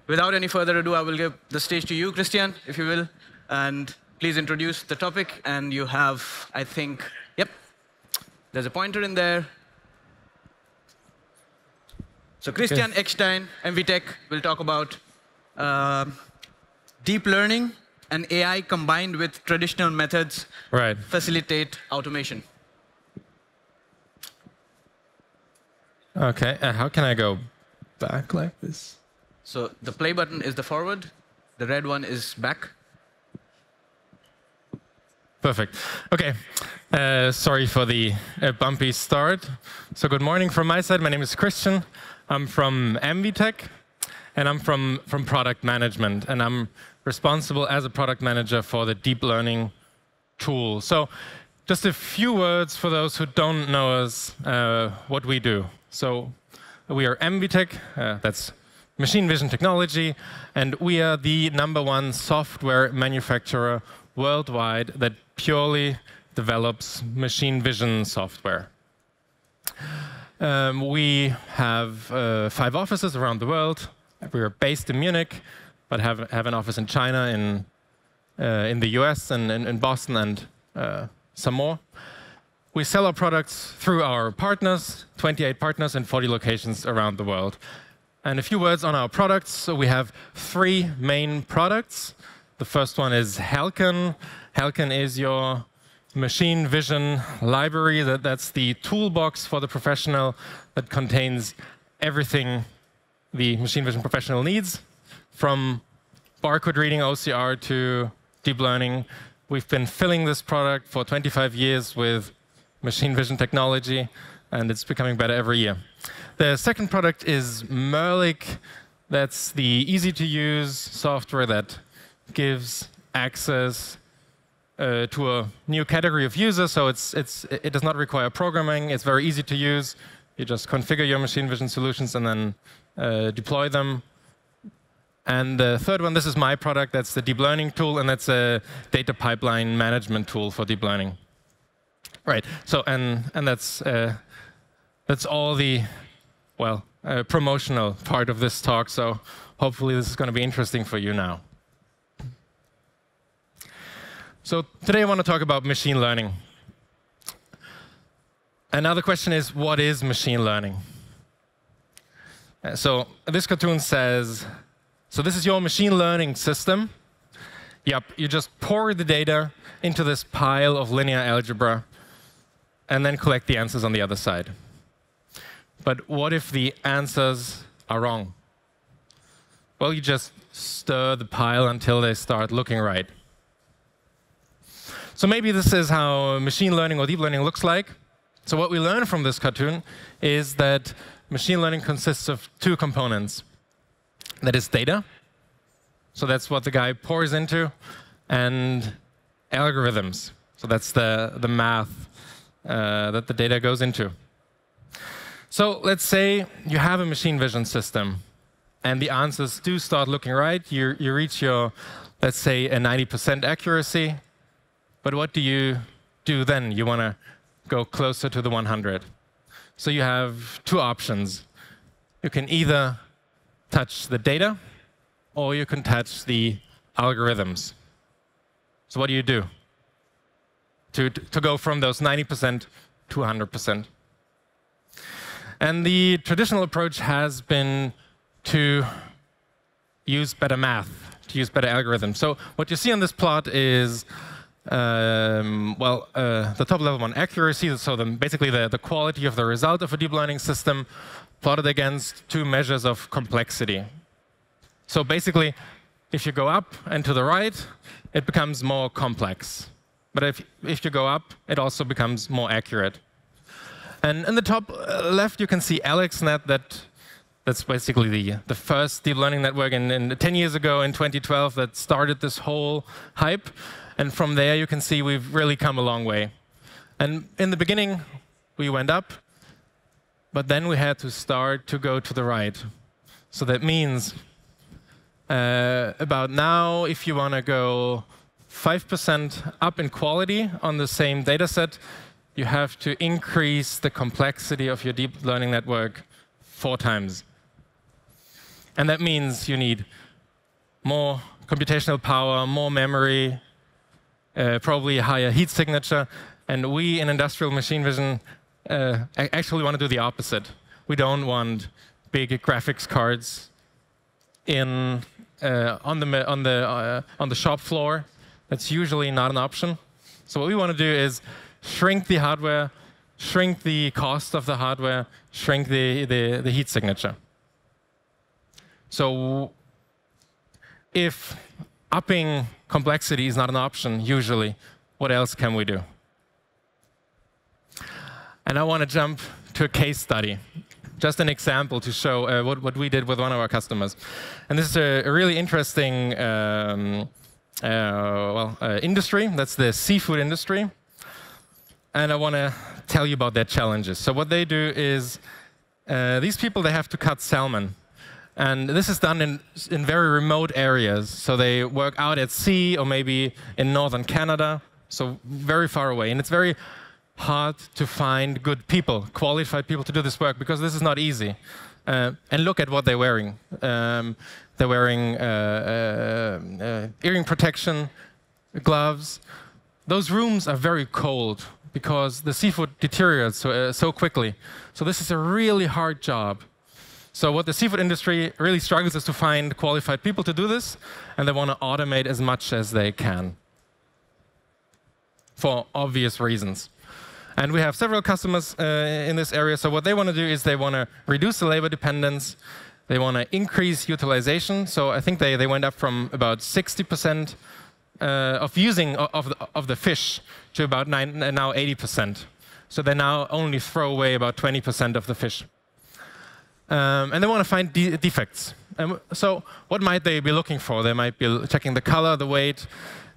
without any further ado, I will give the stage to you, Christian, if you will. And please introduce the topic. And you have, I think, yep, there's a pointer in there. So Christian Eckstein, MVTec, will talk about deep learning and AI combined with traditional methods facilitate automation. OK, how can I go back like this? So the play button is the forward. The red one is back. Perfect. OK, sorry for the bumpy start. So good morning from my side. My name is Christian. I'm from MVTec, and I'm from product management. And I'm responsible as a product manager for the deep learning tool. So just a few words for those who don't know us, what we do. So we are MVTec, that's machine vision technology, and we are the #1 software manufacturer worldwide that purely develops machine vision software. We have 5 offices around the world. We are based in Munich, but have an office in China, in the US, and in Boston, and some more. We sell our products through our partners, 28 partners in 40 locations around the world. And a few words on our products. So we have 3 main products. The first one is Halcon. Halcon is your machine vision library. That's the toolbox for the professional that contains everything the machine vision professional needs, from barcode reading, OCR, to deep learning. We've been filling this product for 25 years with machine vision technology, and it's becoming better every year. The second product is Merlik. That's the easy-to-use software that gives access to a new category of users. So it does not require programming. It's very easy to use. You just configure your machine vision solutions and then deploy them. And the third one, this is my product. That's the deep learning tool, and that's a data pipeline management tool for deep learning. Right. So and that's all the promotional part of this talk. So hopefully this is going to be interesting for you now. So today I want to talk about machine learning. Another question is, what is machine learning? So this cartoon says, so this is your machine learning system. Yep, you just pour the data into this pile of linear algebra and then collect the answers on the other side. But what if the answers are wrong? Well, you just stir the pile until they start looking right. So maybe this is how machine learning or deep learning looks like. So what we learn from this cartoon is that machine learning consists of 2 components. That is data. So that's what the guy pours into. And algorithms. So that's the math that the data goes into. So let's say you have a machine vision system, and the answers do start looking right. You reach your, let's say, a 90% accuracy. But what do you do then? You want to go closer to the 100. So you have 2 options. You can either touch the data, or you can touch the algorithms. So what do you do to go from those 90% to 100%? And the traditional approach has been to use better math, to use better algorithms. So what you see on this plot is, the top level one, accuracy, so basically the quality of the result of a deep learning system plotted against 2 measures of complexity. So basically, if you go up and to the right, it becomes more complex. But if you go up, it also becomes more accurate. And in the top left, you can see AlexNet. That's basically the first deep learning network in 10 years ago, in 2012, that started this whole hype. And from there, you can see we've really come a long way. And in the beginning, we went up. But then we had to start to go to the right. So that means about now, if you want to go 5% up in quality on the same data set, you have to increase the complexity of your deep learning network 4 times. And that means you need more computational power, more memory, probably a higher heat signature. And we in industrial machine vision actually want to do the opposite. We don't want big graphics cards on the shop floor. That's usually not an option. So what we want to do is shrink the hardware, shrink the cost of the hardware, shrink the heat signature. So if upping complexity is not an option, usually, what else can we do? And I want to jump to a case study, just an example to show what we did with one of our customers. And this is a really interesting industry. That's the seafood industry. And I want to tell you about their challenges. So what they do is, these people, they have to cut salmon. And this is done in very remote areas. So they work out at sea or maybe in northern Canada, so very far away. And it's very hard to find good people, qualified people to do this work, because this is not easy. And look at what they're wearing. They're wearing earring protection, gloves. Those rooms are very cold because the seafood deteriorates so quickly. So this is a really hard job. So what the seafood industry really struggles is to find qualified people to do this, and they want to automate as much as they can for obvious reasons. And we have several customers in this area. So what they want to do is they want to reduce the labor dependence. They want to increase utilization. So I think they went up from about 60% of using of the fish to about now 80%. So they now only throw away about 20% of the fish. And they want to find defects. So what might they be looking for? They might be checking the color, the weight,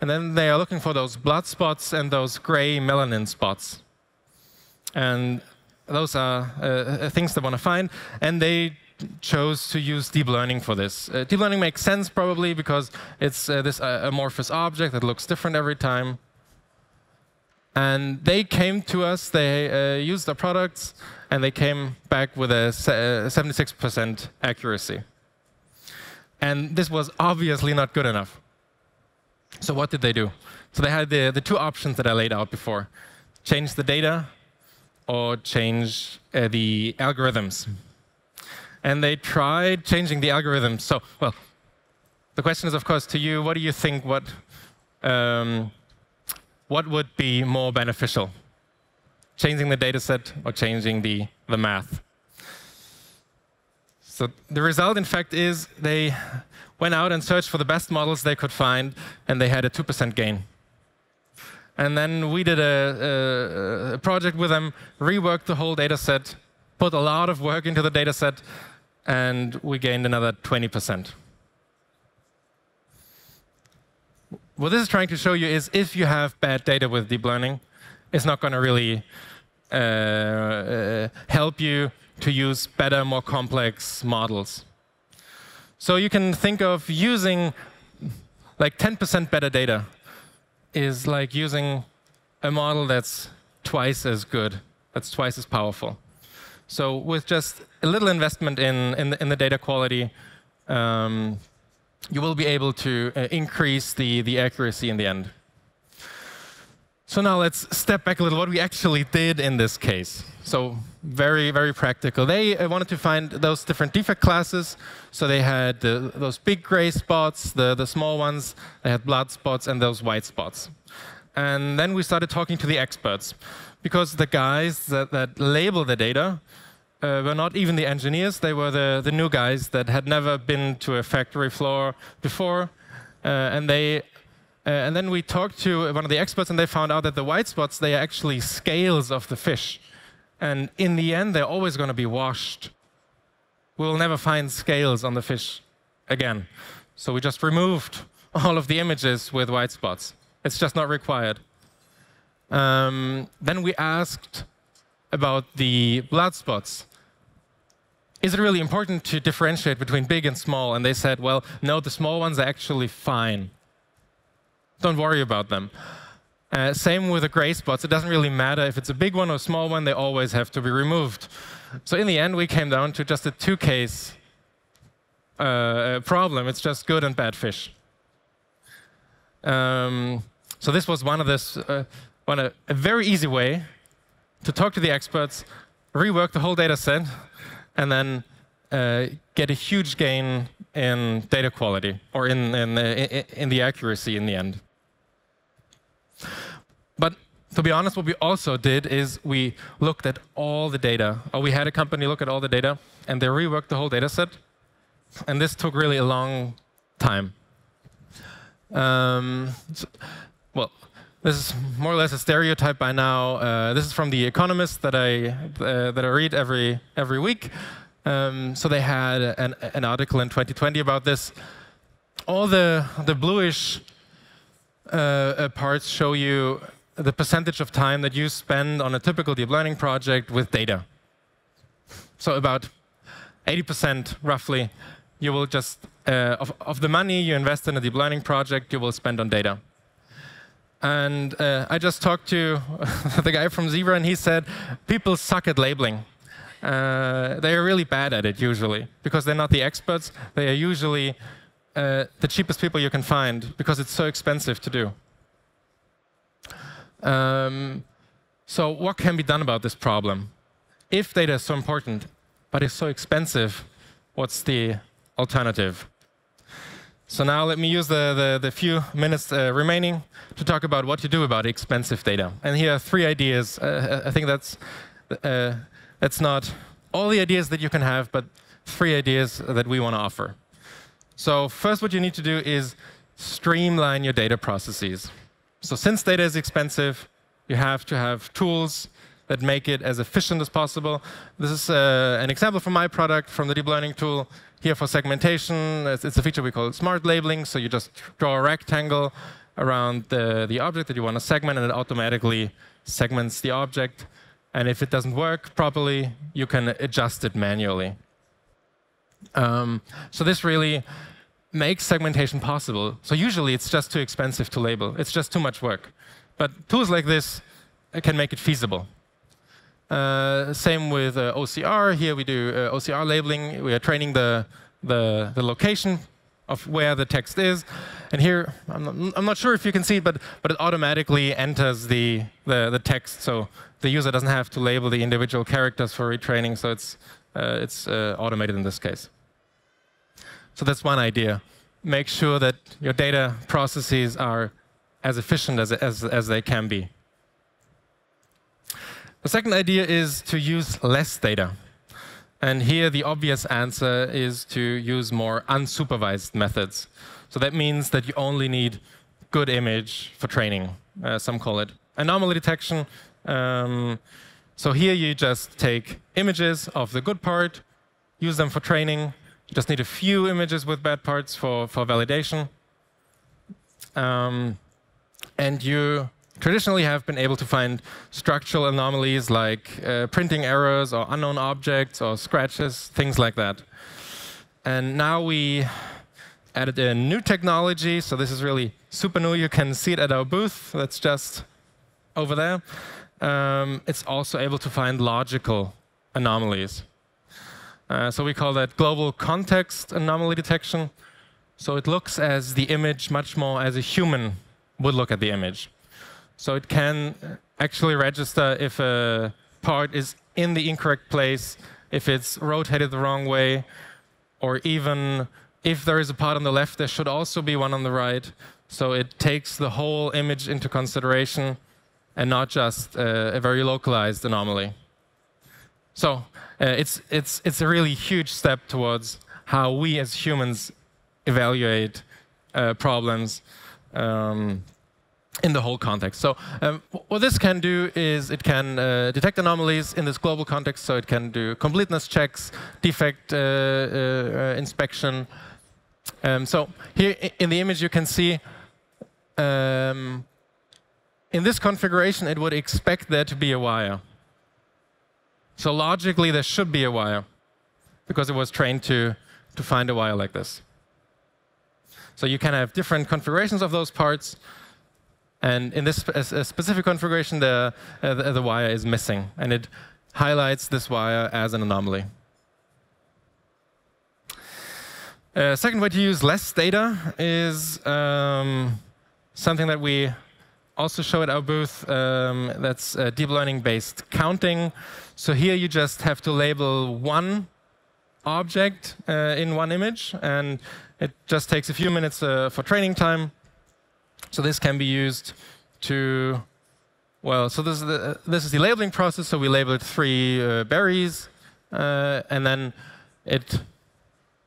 and then they are looking for those blood spots and those gray melanin spots. And those are things they want to find. And they chose to use deep learning for this. Deep learning makes sense probably because it's this amorphous object that looks different every time. And they came to us, they used our products, and they came back with a 76% accuracy. And this was obviously not good enough. So what did they do? So they had the two options that I laid out before. Change the data or change the algorithms. And they tried changing the algorithms. So, well, the question is, of course, to you, what do you think what would be more beneficial? Changing the data set or changing the math? So the result, in fact, is they went out and searched for the best models they could find, and they had a 2% gain. And then we did a project with them, reworked the whole data set, put a lot of work into the data set, and we gained another 20%. What this is trying to show you is if you have bad data with deep learning, it's not going to really help you to use better, more complex models. So you can think of using like 10% better data is like using a model that's twice as good, that's twice as powerful. So with just a little investment in the data quality, you will be able to increase the accuracy in the end. So now let's step back a little, what we actually did in this case. So very, very practical. They wanted to find those different defect classes. So they had those big gray spots, the small ones, they had blood spots, and those white spots. And then we started talking to the experts, because the guys that label the data were not even the engineers. They were the new guys that had never been to a factory floor before. And then we talked to one of the experts, and they found out that the white spots, they are actually scales of the fish. And in the end, they're always going to be washed. We will never find scales on the fish again. So we just removed all of the images with white spots. It's just not required. Then we asked about the blood spots. Is it really important to differentiate between big and small? And they said, well, no, the small ones are actually fine. Don't worry about them. Same with the gray spots. It doesn't really matter if it's a big one or a small one. They always have to be removed. So in the end, we came down to just a two-case problem. It's just good and bad fish. So this was a very easy way to talk to the experts, rework the whole data set, and then get a huge gain in data quality or in the accuracy in the end. But to be honest, what we also did is we looked at all the data, or we had a company look at all the data, and they reworked the whole data set. And this took really a long time. Well, this is more or less a stereotype by now. This is from The Economist that I read every week. So they had an article in 2020 about this. All the bluish parts show you the percentage of time that you spend on a typical deep learning project with data. So about 80% roughly, you will just, of the money you invest in a deep learning project, you will spend on data. And I just talked to the guy from Zebra, and he said, people suck at labeling. They are really bad at it usually, because they're not the experts. They are usually the cheapest people you can find, because it's so expensive to do. So what can be done about this problem? If data is so important, but it's so expensive, what's the alternative? So now let me use the few minutes remaining to talk about what to do about expensive data. And here are 3 ideas. I think that's not all the ideas that you can have, but 3 ideas that we want to offer. So first, what you need to do is streamline your data processes. So since data is expensive, you have to have tools that make it as efficient as possible. This is an example from my product, from the deep learning tool. Here for segmentation, it's a feature we call smart labeling. So you just draw a rectangle around the object that you want to segment, and it automatically segments the object. And if it doesn't work properly, you can adjust it manually. So this really makes segmentation possible. So usually it's just too expensive to label. It's just too much work. But tools like this can make it feasible. Same with OCR. Here we do OCR labeling. We are training the location of where the text is. And here, I'm not sure if you can see it, but it automatically enters the text. So the user doesn't have to label the individual characters for retraining. So it's automated in this case. So that's one idea. Make sure that your data processes are as efficient as they can be. The second idea is to use less data. And here the obvious answer is to use more unsupervised methods. So that means that you only need good image for training. Some call it anomaly detection. So here you just take images of the good part, use them for training. You just need a few images with bad parts for validation. And you traditionally have been able to find structural anomalies like printing errors or unknown objects or scratches, things like that. And now we added a new technology. So this is really super new. You can see it at our booth. That's just over there. It's also able to find logical anomalies. So we call that global context anomaly detection. So it looks as the image much more as a human would look at the image. So it can actually register if a part is in the incorrect place, if it's rotated the wrong way, or even if there is a part on the left, there should also be one on the right. So it takes the whole image into consideration and not just a very localized anomaly. So it's a really huge step towards how we as humans evaluate problems in the whole context. So what this can do is it can detect anomalies in this global context. So it can do completeness checks, defect inspection. So here in the image you can see in this configuration it would expect there to be a wire. So logically there should be a wire because it was trained to find a wire like this. So you can have different configurations of those parts. And in this specific configuration, the wire is missing. And it highlights this wire as an anomaly. Second way to use less data is something that we also show at our booth. That's deep learning-based counting. So here you just have to label one object in one image, and it just takes a few minutes for training time. So this can be used to, well, so this is the labeling process. So we labeled 3 berries, and then it,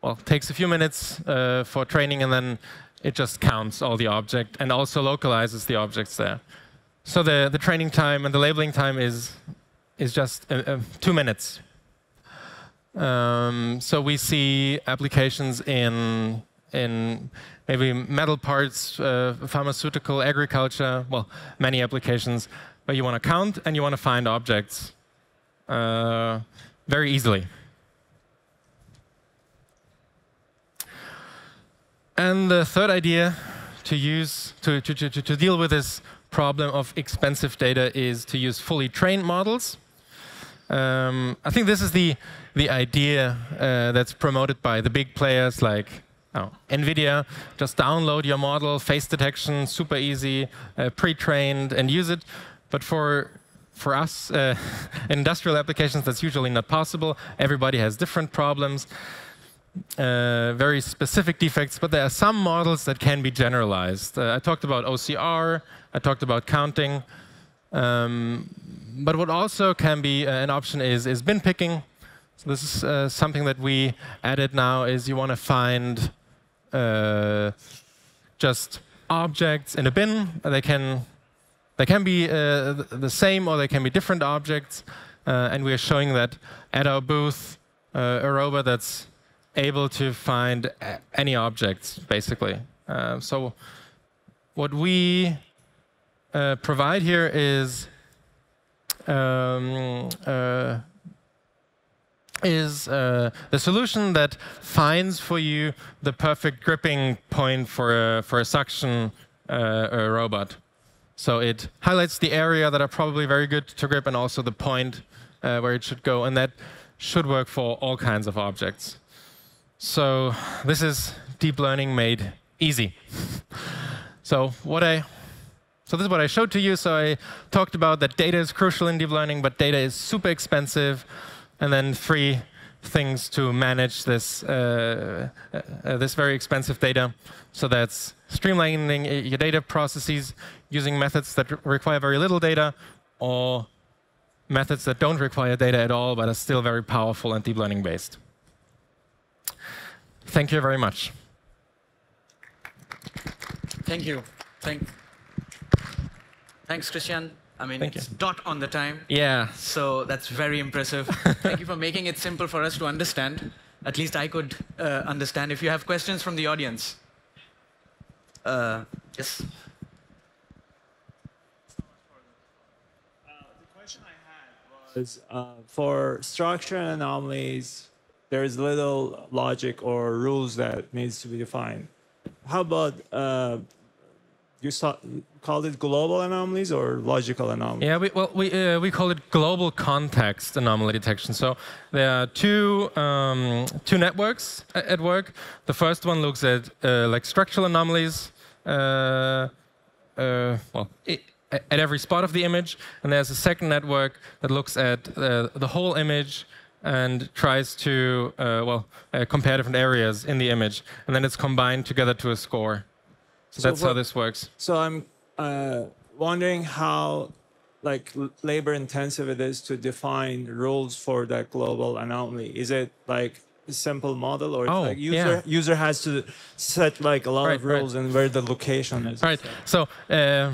well, takes a few minutes for training, and then it just counts all the object and also localizes the objects there. So the training time and the labeling time is just 2 minutes. So we see applications in maybe metal parts, pharmaceutical, agriculture, well, many applications where you want to count and you want to find objects very easily. And the third idea to use to deal with this problem of expensive data is to use fully trained models. I think this is the idea that's promoted by the big players like NVIDIA. Just download your model, face detection, super easy, pre-trained, and use it. But for us, in industrial applications, that's usually not possible. Everybody has different problems. Very specific defects, but there are some models that can be generalized. I talked about OCR, I talked about counting, but what also can be an option is bin picking. So this is something that we added now, is you want to find just objects in a bin. They can be the same or they can be different objects, and we are showing that at our booth, a robot that's able to find any objects, basically. So what we provide here is the solution that finds for you the perfect gripping point for a suction robot. So it highlights the area that are probably very good to grip and also the point where it should go, and that should work for all kinds of objects. So this is deep learning made easy. So this is what I showed to you. So I talked about that data is crucial in deep learning, but data is super expensive. And then 3 things to manage this this very expensive data. So that's streamlining your data processes using methods that require very little data, or methods that don't require data at all but are still very powerful and deep learning based. Thank you very much. Thank you. Thanks, Christian. I mean, it's dot on the time. Yeah. So that's very impressive. Thank you for making it simple for us to understand. At least I could understand. If you have questions from the audience. Yes. The question I had was for structure and anomalies, there is little logic or rules that needs to be defined. How about you called it global anomalies or logical anomalies? Yeah, we call it global context anomaly detection. So there are two networks at work. The first one looks at like structural anomalies, at every spot of the image, and there's a second network that looks at the whole image and tries to compare different areas in the image, and then it's combined together to a score. So that's how this works. So I'm wondering how labor intensive it is to define rules for that global anomaly. Is it like a simple model, or user has to set a lot of rules and where the location is? Right. So there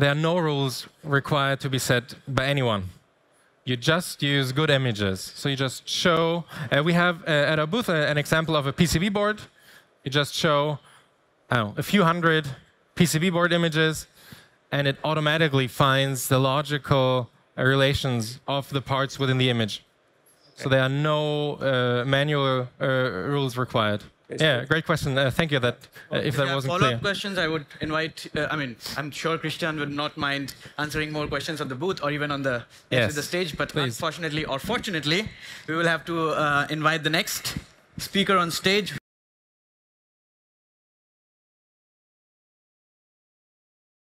are no rules required to be set by anyone. You just use good images. So you just show. We have at our booth an example of a PCB board. You just show a few hundred PCB board images, and it automatically finds the logical relations of the parts within the image. Okay. So there are no manual rules required. Yeah, great question. Thank you. If that wasn't clear. Follow-up questions, I would invite. I'm sure Christian would not mind answering more questions on the booth or even on the stage. But unfortunately or fortunately, we will have to invite the next speaker on stage